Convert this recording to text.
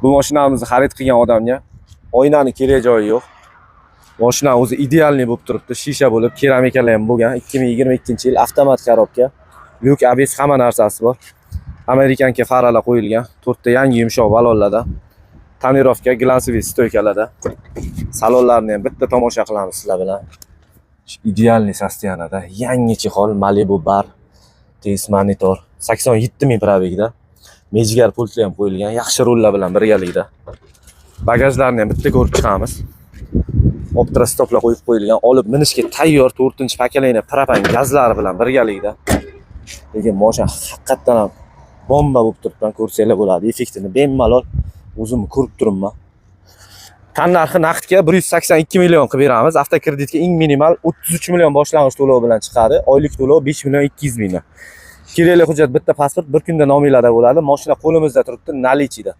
Bu mashinamizni xarid qilgan odamga oynani kerak joyi yo'q. Mashina o'zi idealniy bo'lib turibdi. Shisha bo'lib, keramikalar ham bo'lgan. 2022-yil avtomat korobka. Lyuk, ABS hamma narsasi bor. Amerikanka faralar qo'yilgan. 4 ta yangi yumshoq balonlarda. Tonirovka, glansiviy stoykalarda. Salonlarni ham bitta tomosha qilamiz sizlar bilan. Idealniy sostoyaniyada. Yangi chexol Malibu bar. Tez monitor. 87 ming probegda. Mejigar pultli ham qo'yilgan. Yaxshi rullar bilan birgalikda. Bagajlarni ham bitta ko'rib chiqamiz. Optra stoplar qo'yib qo'yilgan. Olib minishga tayyor 4-pokoleniya propan gazlari bilan birgalikda. Lekin mashina haqiqatan ham bomba bo'lib turibdi. Ko'rsanglar bo'ladi. Effektini bemalol o'zim ko'rib turibman. Tan narxi naqdga 182 million qilib beramiz. Avtokreditga eng minimal 33 million boshlang'ich to'lov bilan chiqadi. Oylik to'lov 5 million 200 ming. Kerakli hujjat bitta pasport, bir kunda nominglarda bo'ladi. Mashina qo'limizda turibdi, nalichida.